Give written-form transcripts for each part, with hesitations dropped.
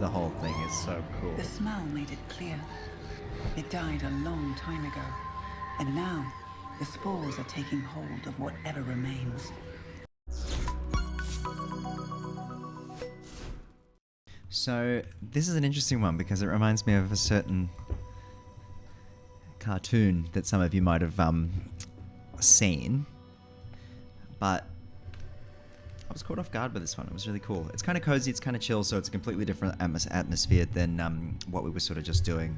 the whole thing is so cool. The smell made it clear. It died a long time ago, and now the spores are taking hold of whatever remains. So this is an interesting one because it reminds me of a certain cartoon that some of you might have seen, but I was caught off guard by this one. It was really cool. It's kind of cozy, it's kind of chill, so it's a completely different atmosphere than what we were sort of just doing.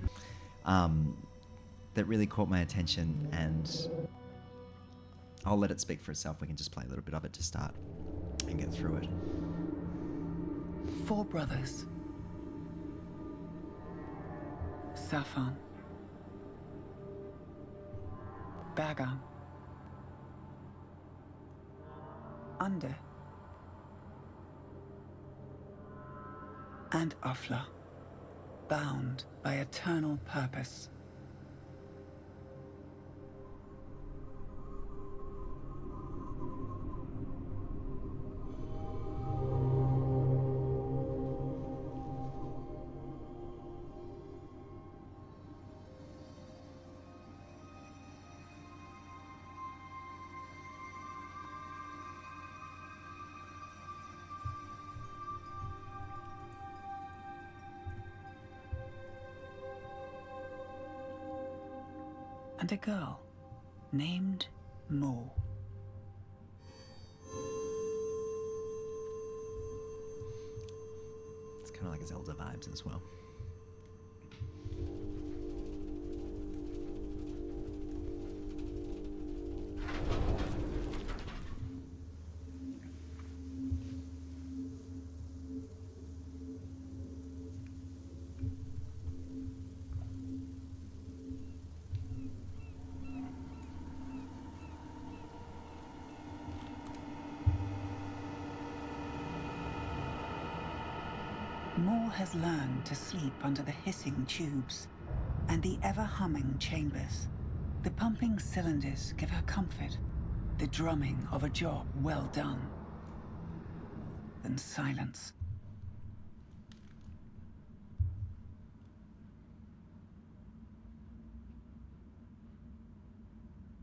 That really caught my attention, and I'll let it speak for itself. We can just play a little bit of it to start and get through it. 4 brothers. Safan, Bagan, Under, and Afla, bound by eternal purpose. And a girl named Mo. It's kind of like Zelda vibes as well. Mo has learned to sleep under the hissing tubes and the ever-humming chambers. The pumping cylinders give her comfort, the drumming of a job well done. Then silence.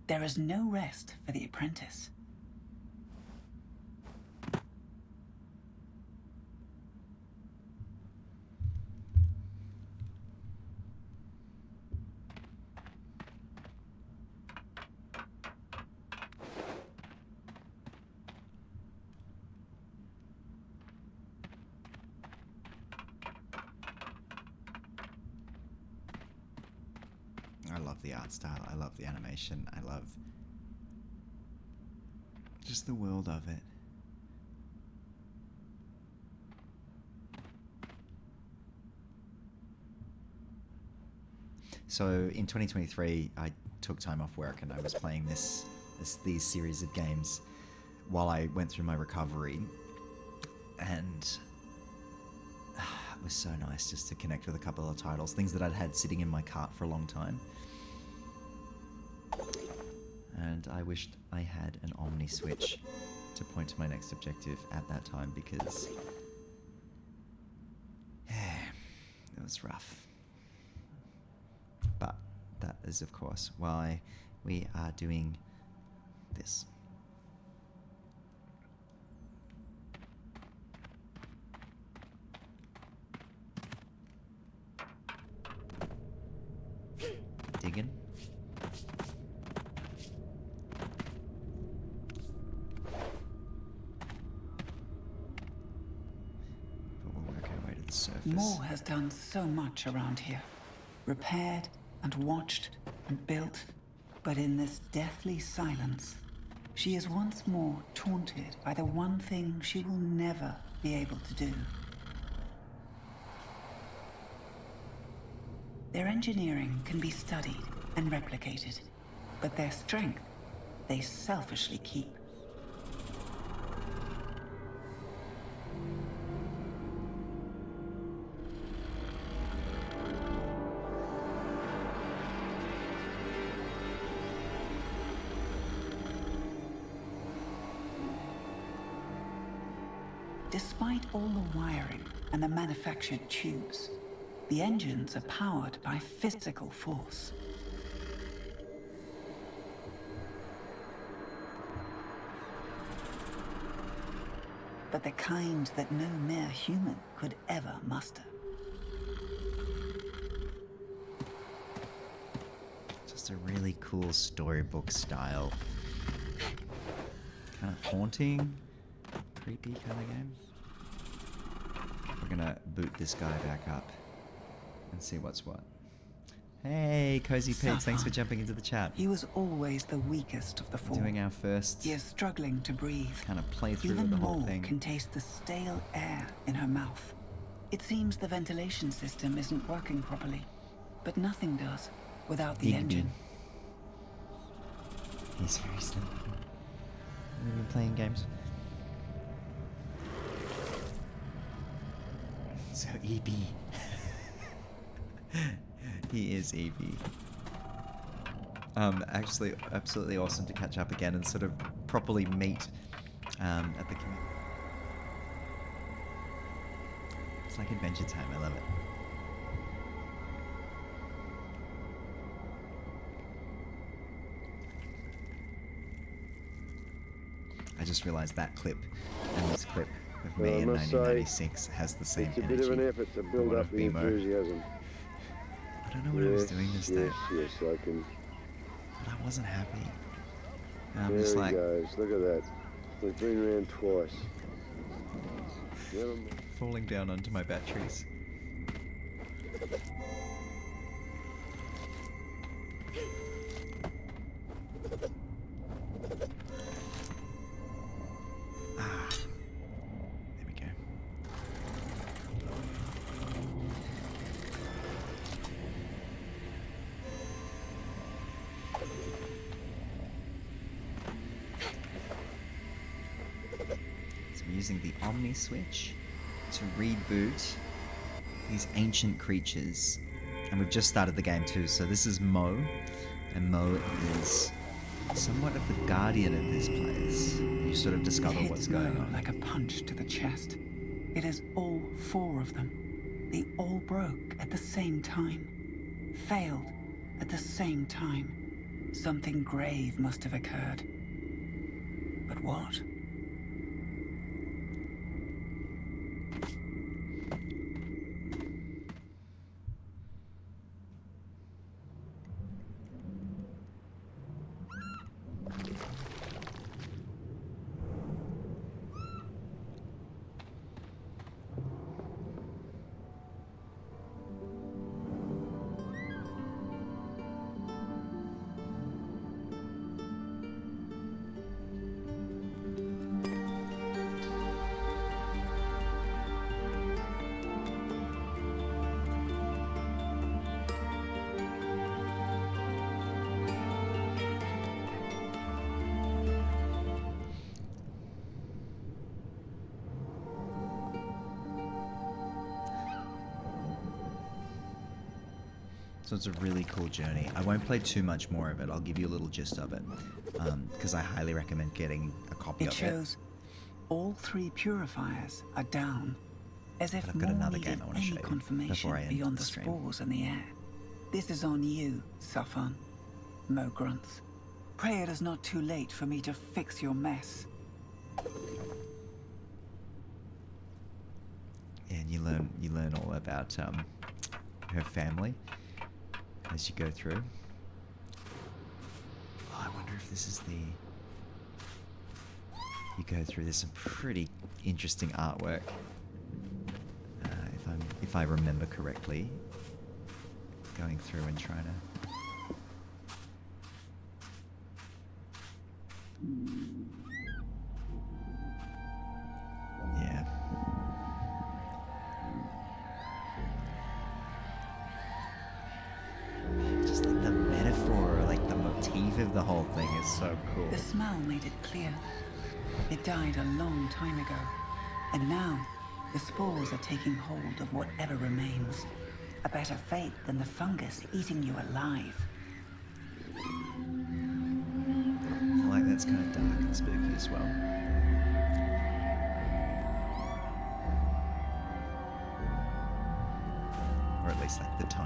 There is no rest for the apprentice. I love the art style, I love the animation, I love just the world of it. So in 2023, I took time off work and I was playing these series of games while I went through my recovery, and it was so nice just to connect with a couple of titles, things that I'd had sitting in my cart for a long time. And I wished I had an Omni Switch to point to my next objective at that time, because yeah, it was rough. But that is, of course, why we are doing this. Digging. But we'll work our way to the surface. Mo has done so much around here. Repaired and watched and built. But in this deathly silence, she is once more taunted by the one thing she will never be able to do. Their engineering can be studied and replicated, but their strength they selfishly keep. Despite all the wiring, and the manufactured tubes. The engines are powered by physical force. But the kind that no mere human could ever muster. Just a really cool storybook style. Kind of haunting, creepy kind of game. We're gonna boot this guy back up and see what's what. Hey, Cozy Pigs, thanks for jumping into the chat. He was always the weakest of the four. Doing our first He is struggling to breathe. kind of playthrough Even of the whole Maud thing. can taste the stale air in her mouth. It seems the ventilation system isn't working properly, but nothing does without the engine. He's very sleepy. We've been playing games. So EB. He is EB. Actually, absolutely awesome to catch up again and sort of properly meet at the community. It's like Adventure Time. I love it. I just realized that clip and this clip of me in 1996 has the same energy. It's a energy. bit of an effort to build up the enthusiasm. I don't know what I was doing this day. Yes, I can. But I wasn't happy. And I'm There just he like goes. Look at that. We've been around twice. Never mind. falling down onto my batteries. Ah, there we go. So I'm using the Omni switch to reboot these ancient creatures. And we've just started the game too, so this is Mo. And Mo is somewhat of the guardian of this place. You sort of discover It what's hits going Mo on. like a punch to the chest. It is all four of them. They all broke at the same time. Failed at the same time. Something grave must have occurred. But what? So it's a really cool journey. I won't play too much more of it. I'll give you a little gist of it, because I highly recommend getting a copy of it. It shows all three purifiers are down, as if But I've got more another needed game I want to any show you confirmation before I end beyond the the stream. spores in the air. This is on you, Safan. Mo grunts. Pray it is not too late for me to fix your mess. And you learn all about her family as you go through. Oh, I wonder if this is the. You go through. There's some pretty interesting artwork. If I remember correctly, going through and trying to. Yeah. Just like the metaphor, like the motif of the whole thing is so cool. The smell made it clear. It died a long time ago, and now the spores are taking hold of whatever remains. A better fate than the fungus eating you alive. I like that's kind of dark and spooky as well.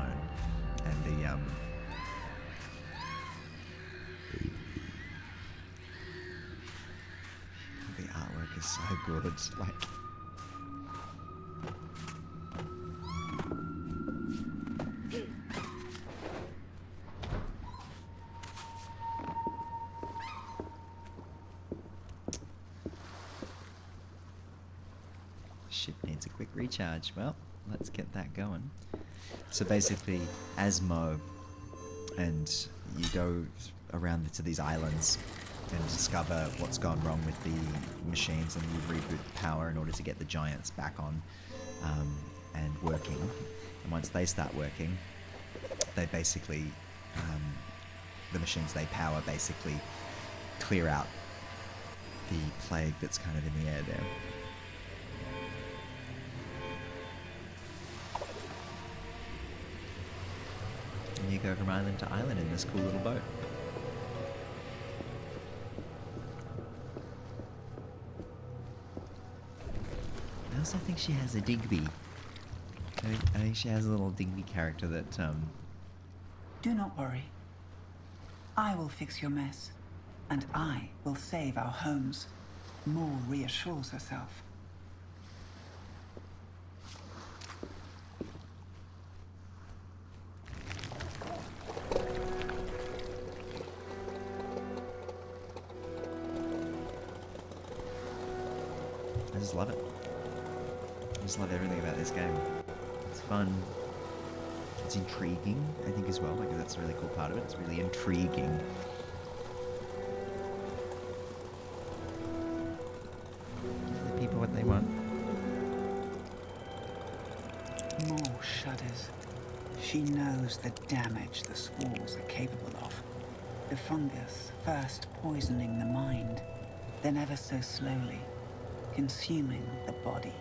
phone, and the artwork is so good. Like, ship needs a quick recharge. Well, let's get that going. So basically, as Mo, and you go around to these islands and discover what's gone wrong with the machines, and you reboot the power in order to get the giants back on and working. And once they start working, they basically, the machines they power basically clear out the plague that's kind of in the air there. And you go from island to island in this cool little boat. I also think she has a Digby. I think she has a little Digby character that, Do not worry. I will fix your mess, and I will save our homes. Maul reassures herself. I just love it. I just love everything about this game. It's fun. It's intriguing, I think, as well. Like, that's a really cool part of it. It's really intriguing. Give the people what they want. Maul shudders. She knows the damage the spores are capable of. The fungus first poisoning the mind, then ever so slowly consuming the body.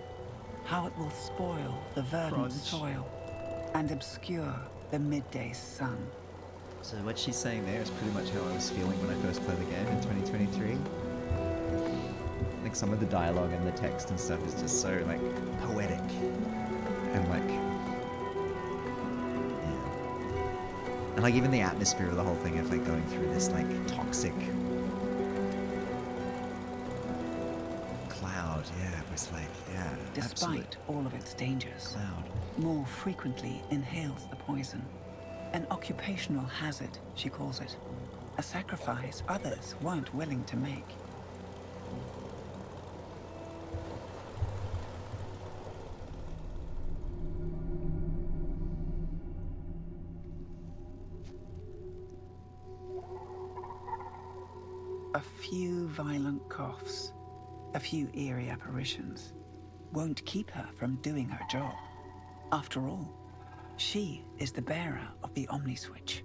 How it will spoil the verdant soil and obscure the midday sun. So what she's saying there is pretty much how I was feeling when I first played the game in 2023. Like, some of the dialogue and the text and stuff is just so, like, poetic. And, like, yeah. And, like, even the atmosphere of the whole thing of, like, going through this, like, toxic cloud. Yeah, it was like, yeah, Despite all of its dangers, cloud. Maul frequently inhales the poison. An occupational hazard, she calls it. A sacrifice others weren't willing to make. A few violent coughs, a few eerie apparitions, won't keep her from doing her job. After all, she is the bearer of the Omni-Switch.